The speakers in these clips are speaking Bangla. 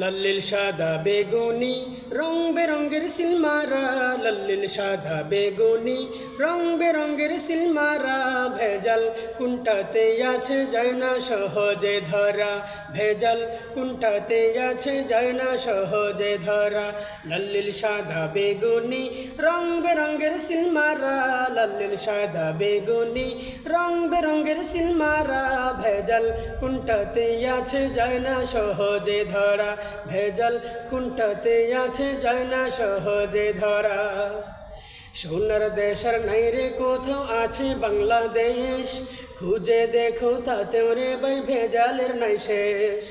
লাল্লিল সাদা বেগুনি রং বেরঙ্গের সিলমারা, লাল্লিল সাদা বেগুনি রং বেরঙ্গের সিলমারা, ভেজাল কুন্টাতে আছে যায় না সহজে ধরা, ভেজাল কুন্টাতে আছে যায় না সহজে ধরা। লাল্লিল সাদা বেগুনি রং বেরঙ্গের সিলমারা, লাল্লিল সাদা বেগুনি রং বেরঙ্গের সিলমারা, ভেজাল কুন্টাতে আছে যায় না সহজে ধরা, ভেজাল কুন্টাতে আছে যায় না সহজে ধরা। সোনার দেশের নাই রে কোথাও আছে বাংলাদেশ, খুঁজে দেখো তাতেও রে ভাই ভেজালের নাই শেষ।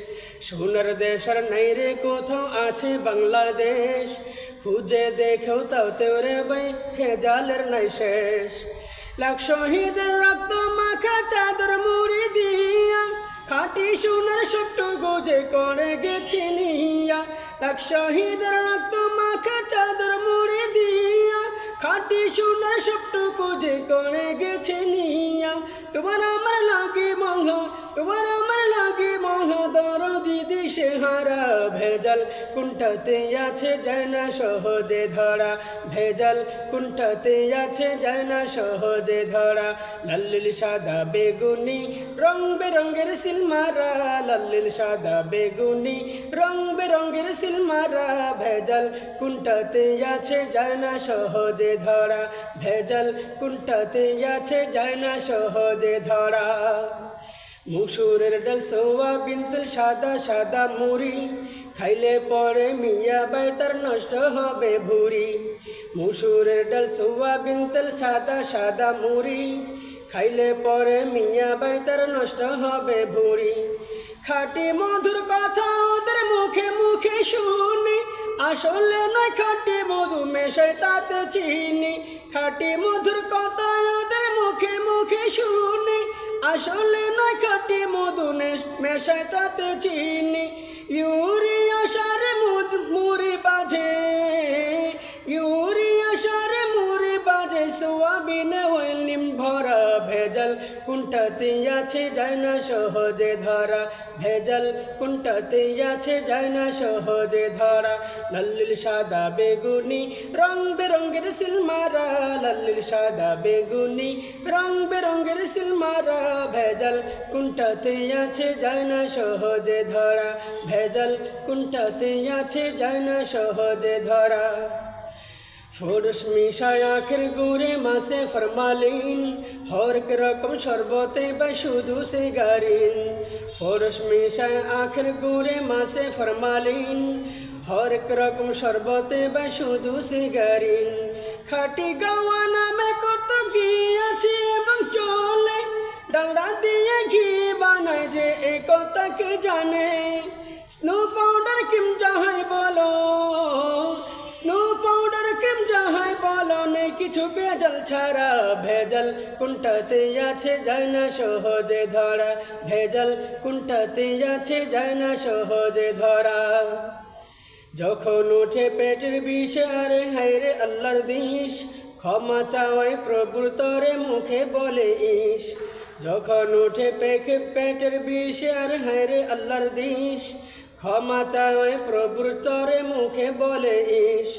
সোনার দেশের নাই রে কোথাও আছে বাংলাদেশ, খুঁজে দেখো তাতেও রে ভাই ভেজালের নাই শেষ। লাখ শহীদের রক্ত মাখা চাদর মুড়ি দিয়া, খাটি সোনার সবটুকু যে করে গেছে নিয়া, লাখ শহীদের রক্ত মাখা চাদর মুড়ি দিয়া, খাটি সোনার সবটুকু যে করে গেছে নিয়া। তোমার আমার লাগে মহা, তোমার আমার লাগে মহা দরদি দিশে হারা, ভেজাল কুন্টাতে আছে যায় না সহজে ধরা, ভেজাল কুন্টাতে আছে যায় না সহজে ধরা। লাল্লিল সাদা বেগুনি রং বেরঙ্গের সিলমারা, লাল্লিল সাদা বেগুনি রং বেরঙ্গের সিলমারা, ভেজাল কুন্টাতে আছে যায় না সহজে ধরা, ভেজাল কুন্টাতে আছে যায় না সহজে ধরা। মুসুরের ডাল সোয়াবিন তেল সাদা সাদা মুড়ি, খাইলে পরে মিয়া বাই তার নষ্ট হবে ভুঁড়ি। মুসুরের ডাল সোয়াবিন তেল সাদা সাদা মুড়ি, খাইলে পরে মিয়া বাই তার নষ্ট হবে ভুঁড়ি। খাটি মধুর কথা ওদের মুখে মুখে শুনি, আসলে নয় খাটি মধু মেশায় তাতে চিনি। খাটি মধুর কথা ওদের মুখে মুখে শুনি, আসলে নয় খাটি মধু মেশায় তাতে চিনি। ইউরিয়া সারে মুড়ি বাজে, ইউরিয়া সারে মুড়ি বাজে, সোয়াবিনে অয়েল নিম ভরা, ভেজাল কুন্টাতে আছে যায় না সহজে ধরা, ভেজাল কুন্টাতে আছে যায় না সহজে ধরা। লাল্লিল সাদা বেগুনি রং বেরঙ্গের সিলমারা, লাল্লিল সাদা বেগুনি রং বেরঙ্গের সিলমারা, ভেজাল কুন্টাতে আছে যায় না সহজে ধরা, ভেজাল কুন্টাতে আছে যায় না সহজে ধরা। ফোরস মিশায় আখের গুড়ে মাসে ফরমালিন, হরেক রকম শরবতে বা শুধু সিগারিন। ফোরস মিশায় আখের গুড়ে মাসে ফরমালিন, হরেক রকম শরবতে বা শুধু সিগারিন। খাটি গাওয়া নামে কত ঘি আছে এবং চলে, ডালডা দিয়ে ঘি বানায় যে এ কথা কে জানে। স্নো পাউডার কিম যাহাই বলো, স্নো পাউডার কিম যাহাই বলো, নেই কিছু ভেজাল ছাড়া, ভেজাল কুন্টাতে আছে যায় না সহজে ধরা, ভেজাল কুন্টাতে আছে যায় না সহজে ধরা। যখন উঠে পেটের বিষ আরে হায়রে আল্লাহর দিশ, ক্ষমা চাওয়াই প্রভুর তরে মুখে বলে ইস। যখন উঠে পেটের বিষ আর হায়রে আল্লাহর দিশ, ক্ষমা চাওয়াই প্রভুর তরে মুখে বলে ইস।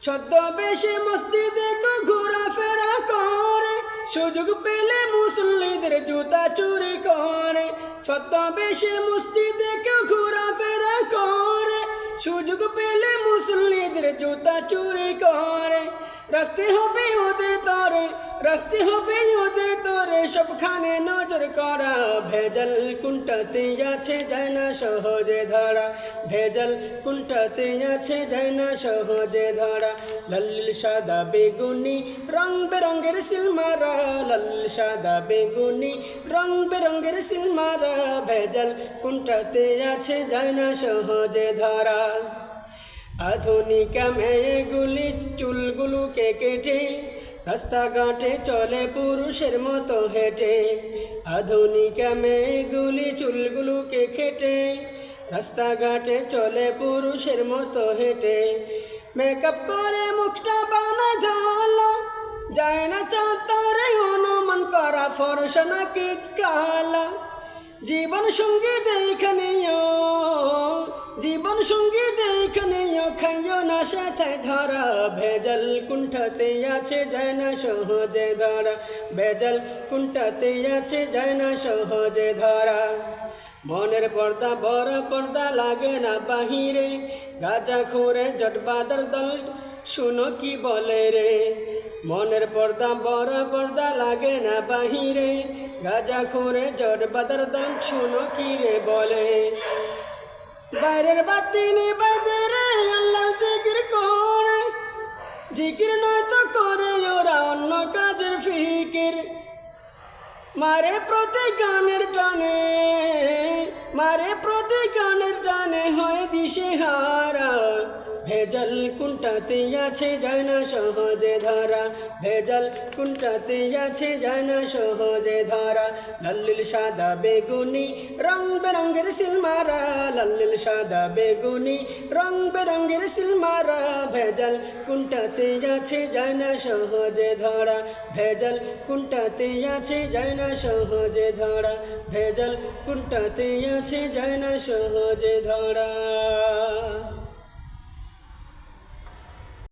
ছদ্মবেশে মসজিদে ঘোরাফেরা করে, সুযোগ পেলে মুসল্লিদের জুতা চুরি করে। ছদ্মবেশে মসজিদে ঘোরাফেরা করে, সুযোগ পেলে মুসল্লিদের জুতা চুরি করে। রাখতে হবে ওদের তরে, রাখতে হবে ওদের তরে, সবখানে নজর করা, ভেজাল কুন্টাতে আছে যায় না সহজে ধরা, ভেজাল কুন্টাতে আছে যায় না সহজে ধরা। লাল্লিল সাদা বেগুনি রং বেরঙ্গের সিলমারা, লাল্লিল সাদা বেগুনি রং বেরঙ্গের সিলমারা, ভেজাল কুন্টাতে আছে যায় না সহজে ধরা। আধুনিকা মেয়েগুলি চুলগুলোকে কেটে, রাস্তাঘাটে চলে পুরুষের মতো হেঁটে। আধুনিকা মেয়েগুলি চুলগুলোকে কেটে, রাস্তাঘাটে চলে পুরুষের মতো হেঁটে। মেকআপ করে মুখটা বানায় ঢালা, যায় না চাঁতারে অনুমান করা ফরসা নাকি কালা। জীবন সঙ্গী দেখে নিও, জীবন জীবন সঙ্গী দেখনেও খাইও না সাথে ধরা ভেজাল কুণ্ঠাতে আছে যায় না সহজে ধরা ভেজাল কুণ্ঠাতে আছে যায় না সহজে ধরা মনের পর্দা বড় পর্দা লাগে না বাহিরে গাজা খুঁড়ে জটবাদর দল শুনো কি বলে রে মনের পর্দা বড় পর্দা লাগে না বাহিরে গাজা খুঁড়ে জটবাদর দল শুনো কি রে বলে বাইরের বাতি নিবাদে রে আল্লাহর জিকির করে জিকির নয়তো করে ওরা অন্য কাজের ফিকির মারে প্রতি গানের টানে হয় দিশে হারা ভেজাল কুণ্ঠাতে আছে যায় না সহজে ধরা ভেজাল কুণ্ঠাতে আছে যায় না সহজে ধরা লাল্লিল সাদা বেগুনি রং বেরঙ্গের সিলমারা লাল্লিল সাদা বেগুনি রং বেরঙ্গের সিলমারা ভেজাল কুণ্ঠাতে আছে যায় না সহজে ধরা ভেজাল কুণ্ঠাতে আছে যায় না সহজে ধরা ভেজাল কুণ্ঠাতে আছে যায় না সহজে ধরা